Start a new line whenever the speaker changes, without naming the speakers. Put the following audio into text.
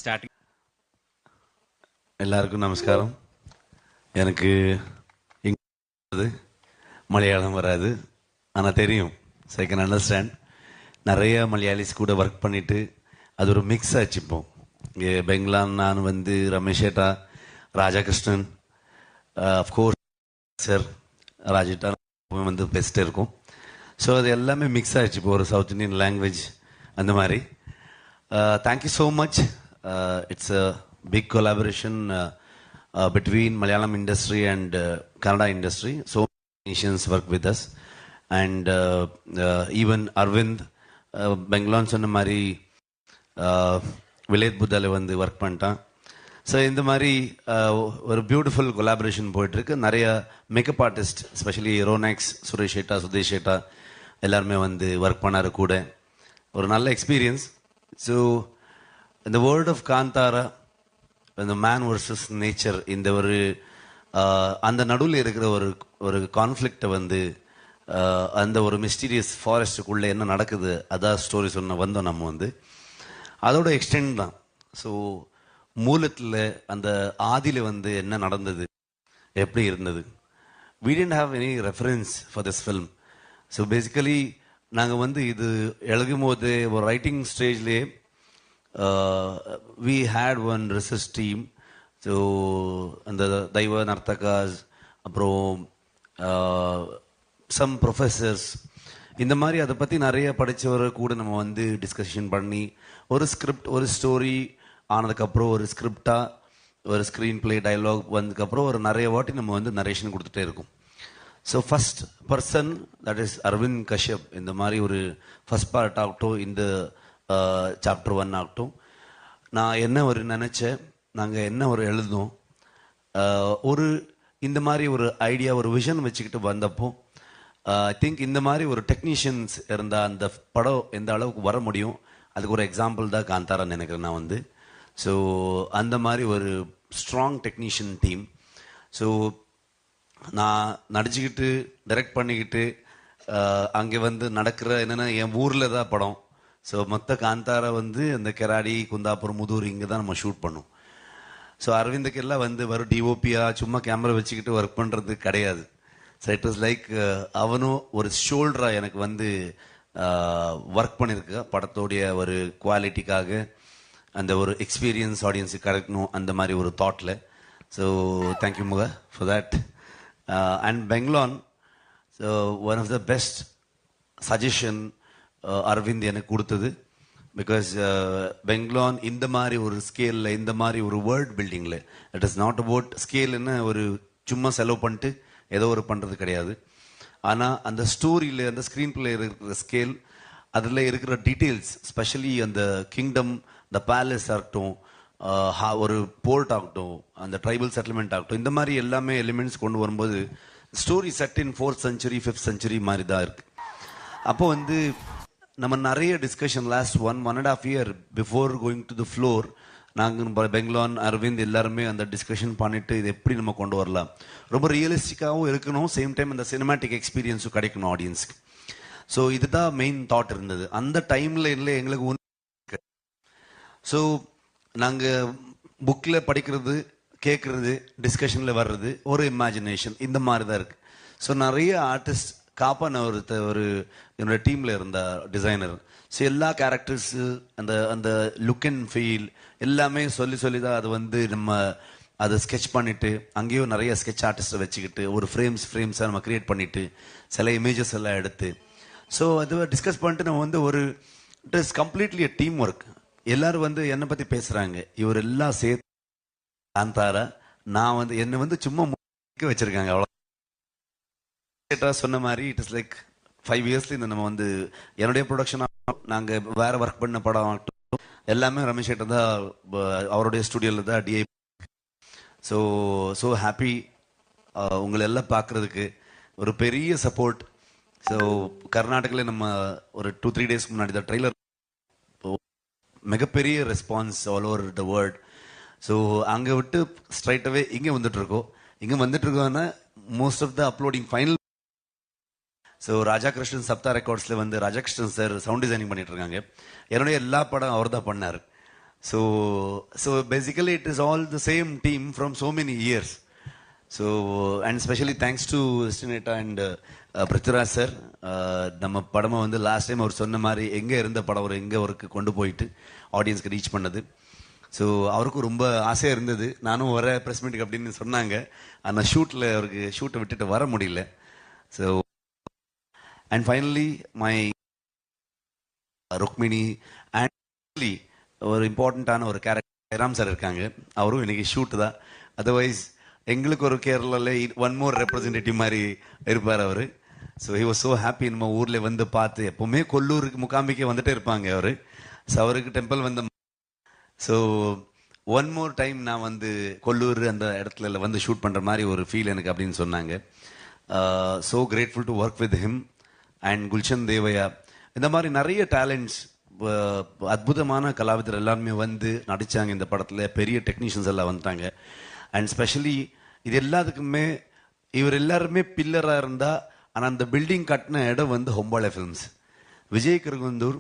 Starting.
எல்லாருக்கும் நமஸ்காரம். எனக்கு மலையாளம் வராது, ஆனால் தெரியும். So I can understand. நிறைய மலையாளிஸ் கூட ஒர்க் பண்ணிவிட்டு அது ஒரு மிக்ஸ் ஆச்சு. இப்போ இங்கே பெங்களான் நான் வந்து ரமேஷ் ஏட்டா, ராஜாகிருஷ்ணன், அஃப்கோர்ஸ் சார் ராஜேட்டா வந்து பெஸ்ட்டு இருக்கும். ஸோ அது எல்லாமே மிக்ஸ் ஆகிடுச்சு இப்போ ஒரு சவுத் இண்டியன் லாங்குவேஜ் அந்த மாதிரி. Thank you so much. It's a big collaboration between Malayalam industry and Kannada industry. So many nations work with us, and even Arvind Bengalon சொன்ன மாதிரி விலேத் புத்தால வந்து ஒர்க் பண்ணிட்டான். ஸோ இந்த மாதிரி ஒரு பியூட்டிஃபுல் கொலாபரேஷன் போயிட்டுருக்கு. நிறைய மேக்கப் ஆர்டிஸ்ட், எஸ்பெஷலி ரோனாக்ஸ், சுரேஷ் ஏட்டா, சுதேஷ் ஏட்டா எல்லாருமே வந்து ஒர்க் பண்ணாரு கூட. ஒரு நல்ல எக்ஸ்பீரியன்ஸ். ஸோ இந்த வேர்ல்ட் ஆஃப் காந்தாரா, இந்த மேன் வர்சஸ் நேச்சர், இந்த ஒரு அந்த நடுவில் இருக்கிற ஒரு கான்ஃப்ளிக்டை வந்து அந்த ஒரு மிஸ்டீரியஸ் ஃபாரஸ்ட்டுக்குள்ளே என்ன நடக்குது அதான் ஸ்டோரி வந்தோம் நம்ம வந்து அதோட எக்ஸ்டெண்ட் தான். ஸோ மூலத்தில் அந்த ஆதியில் வந்து என்ன நடந்தது, எப்படி இருந்தது. we didn't have any reference for this film. So basically நாங்கள் வந்து இது எழுதும் போது ஒரு ரைட்டிங் ஸ்டேஜ்லேயே we had one research team. So அந்த தெய்வ நர்த்தகாஸ், அப்புறம் சம் ப்ரொஃபஸர்ஸ், இந்த மாதிரி அதை பற்றி நிறைய படித்தவரை கூட நம்ம வந்து டிஸ்கஷன் பண்ணி ஒரு ஸ்கிரிப்ட், ஒரு ஸ்டோரி ஆனதுக்கப்புறம் ஒரு ஸ்கிரிப்டாக ஒரு ஸ்க்ரீன் பிளே டைலாக் வந்ததுக்கப்புறம் ஒரு நிறைய வாட்டி நம்ம வந்து நரேஷன் கொடுத்துட்டே இருக்கும். So first person that is Aravind Kashyap. இந்த மாதிரி ஒரு ஃபஸ்ட் பார்ட் ஆகட்டும், இந்த சாப்டர் 1 ஆகட்டும், நான் என்ன ஒரு நினச்சேன், நாங்கள் என்ன ஒரு எழுதணும், ஒரு இந்த மாதிரி ஒரு ஐடியா, ஒரு விஷன் வச்சுக்கிட்டு வந்தப்போ ஐ திங்க் இந்த மாதிரி ஒரு டெக்னீஷியன்ஸ் இருந்தால் அந்த படம் எந்த அளவுக்கு வர முடியும், அதுக்கு ஒரு எக்ஸாம்பிள் தான் காந்தாரான்னு நினைக்கிறேன் நான் வந்து. ஸோ அந்த மாதிரி ஒரு ஸ்ட்ராங் டெக்னீஷியன் டீம். ஸோ நான் நடிச்சுக்கிட்டு டைரக்ட் பண்ணிக்கிட்டு அங்கே வந்து நடக்கிற என்னென்னா என் ஊரில் தான் படம். ஸோ மொத்த காந்தாரா வந்து அந்த கெராடி, குந்தாபுரம், முதூர் இங்கே தான் நம்ம ஷூட் பண்ணோம். ஸோ அரவிந்துக்கெல்லாம் வந்து வரும் டிஓபியாக சும்மா கேமரா வச்சுக்கிட்டு ஒர்க் பண்ணுறது கிடையாது. ஸோ இட் வாஸ் லைக் அவனும் ஒரு ஷோல்டராக எனக்கு வந்து ஒர்க் பண்ணியிருக்க படத்தோடைய ஒரு குவாலிட்டிக்காக, அந்த ஒரு எக்ஸ்பீரியன்ஸ் ஆடியன்ஸுக்கு கிடைக்கணும், அந்த மாதிரி ஒரு தாட்டில். So thank you much for that. And பெங்லான், so one of the best suggestion Aravind எனக்கு கொடுத்தது. பிகாஸ் பெங்லான் இந்த மாதிரி ஒரு ஸ்கேலில், இந்த மாதிரி ஒரு வேர்ல்ட் பில்டிங்கில், இட் இஸ் நாட் அபவுட் ஸ்கேல்னு ஒரு சும்மா செலவு பண்ணிட்டு ஏதோ ஒரு பண்ணுறது கிடையாது. ஆனால் அந்த ஸ்டோரியில், அந்த ஸ்க்ரீன் பிளே இருக்கிற ஸ்கேல், அதில் இருக்கிற டீட்டெயில்ஸ், ஸ்பெஷலி அந்த கிங்டம், இந்த பேலஸ் ஆகட்டும், ஒரு போர்ட் ஆகட்டும், அந்த ட்ரைபல் செட்டில்மெண்ட் ஆகட்டும், இந்த மாதிரி எல்லாமே எலிமெண்ட்ஸ் கொண்டு வரும்போது ஸ்டோரி செட் இன் 4th century 5th century மாதிரி தான் இருக்குது. அப்போ வந்து நம்ம நிறைய discussion last 1.5 year before going to the floor, நாங்கள் பெங்லான், அரவிந்த் எல்லாருமே அந்த டிஸ்கஷன் பண்ணிட்டு இது எப்படி நம்ம கொண்டு வரலாம், ரொம்ப ரியலிஸ்டிக்காகவும் இருக்கணும், சேம் டைம் அந்த சினிமாட்டிக் எக்ஸ்பீரியன்ஸும் கிடைக்கணும் ஆடியன்ஸ்க்கு. ஸோ இதுதான் மெயின் தாட் இருந்தது அந்த டைமில். இல்லை எங்களுக்கு ஒன்று, ஸோ நாங்கள் புக்கில் படிக்கிறது, கேட்குறது, டிஸ்கஷனில் வர்றது, ஒரு இமேஜினேஷன், இந்த மாதிரி தான் இருக்குது. ஸோ நிறைய ஆர்டிஸ்ட், காப்பான ஒரு என்னோட டீமில் இருந்த டிசைனர், ஸோ எல்லா கேரக்டர்ஸு அந்த அந்த லுக் அண்ட் ஃபீல் எல்லாமே சொல்லி தான் அது வந்து நம்ம அதை ஸ்கெட்ச் பண்ணிவிட்டு, அங்கேயும் நிறைய ஸ்கெட்ச் ஆர்டிஸ்ட்டை வச்சுக்கிட்டு ஒரு ஃப்ரேம்ஸாக நம்ம க்ரியேட் பண்ணிவிட்டு சில இமேஜஸ் எல்லாம் எடுத்து, ஸோ அது டிஸ்கஸ் பண்ணிட்டு நம்ம வந்து ஒரு it is completely a team work. எல்லோரும் வந்து என்னை பற்றி பேசுகிறாங்க, இவர் எல்லாம் சேர்த்து காந்தாரா, நான் வந்து என்னை வந்து சும்மா வச்சுருக்காங்க அவ்வளோ. சொன்ன மாதிரி இட் இஸ் லைக் 5 yearsல இந்த நம்ம வந்து என்னுடைய ப்ரொடக்ஷன், நாங்கள் வேற ஒர்க் பண்ண படம் ஆகட்டும் எல்லாமே ரமேஷ் ஏட்டா தான், அவருடைய ஸ்டுடியோவில் தான் டிஐ. ஸோ ஹாப்பி உங்களை எல்லாம் பார்க்குறதுக்கு ஒரு பெரிய சப்போர்ட். ஸோ கர்நாடகாவில் நம்ம ஒரு 2-3 days முன்னாடி தான் ட்ரெய்லர், மிகப்பெரிய response all over the world. So அங்கே விட்டு ஸ்ட்ரைட்டாகவே இங்கே வந்துட்டுருக்கோம். இங்கே வந்துட்டுருக்கோன்னா most of the uploading final. So Rajakrishnan Saptha ரெக்கார்ட்ஸில் வந்து ராஜாகிருஷ்ணன் சார் சவுண்ட் டிசைனிங் பண்ணிட்டு இருக்காங்க. என்னுடைய எல்லா படம் அவர் தான் பண்ணார். So basically it is all the same team from so many years. So and especially thanks to Stineta and Prithviraj sir. நம்ம படமை வந்து லாஸ்ட் டைம் அவர் சொன்ன மாதிரி எங்கே இருந்த படம் ஒரு எங்கே ஒருக்கு கொண்டு போயிட்டு ஆடியன்ஸ்க்கு ரீச் பண்ணது. ஸோ அவருக்கும் ரொம்ப ஆசையாக இருந்தது, நானும் வர ப்ரெஸ் மீட்டுக்கு அப்படின்னு சொன்னாங்க. ஆனால் ஷூட்டில் அவருக்கு ஷூட்டை விட்டுட்டு வர முடியல. So and finally my Rukmini and ஒரு இம்பார்ட்டண்ட்டான ஒரு கேரக்டர் ஜெயராம் சார் இருக்காங்க. அவரும் இன்னைக்கு ஷூட்டு தான். அதர்வைஸ் எங்களுக்கு ஒரு கேரளாவில் ஒன் மோர் ரெப்ரஸன்டேட்டிவ் மாதிரி இருப்பார் அவர். So he was so happy நம்ம ஊரில் வந்து பார்த்து. எப்போவுமே கொல்லூருக்கு முகாம்பிக்கே வந்துட்டே இருப்பாங்க அவர். ஸோ அவருக்கு டெம்பிள் வந்த. ஸோ ஒன் மோர் டைம் நான் வந்து கொல்லூர் அந்த இடத்துல வந்து ஷூட் பண்ணுற மாதிரி ஒரு ஃபீல் எனக்கு அப்படின்னு சொன்னாங்க. So grateful to work with him and Gulshan தேவையா. இந்த மாதிரி நிறைய டேலண்ட்ஸ், அற்புதமான கலாவிதர் எல்லாருமே வந்து நடித்தாங்க இந்த படத்தில். பெரிய டெக்னீஷியன்ஸ் எல்லாம் வந்துட்டாங்க. அண்ட் ஸ்பெஷலி இது எல்லாத்துக்குமே இவர் எல்லாருமே பில்லராக இருந்தால், ஆனால் அந்த பில்டிங் கட்டின இடம் வந்து ஹொம்பாளை ஃபிலிம்ஸ். விஜய் கிருகுந்தூர்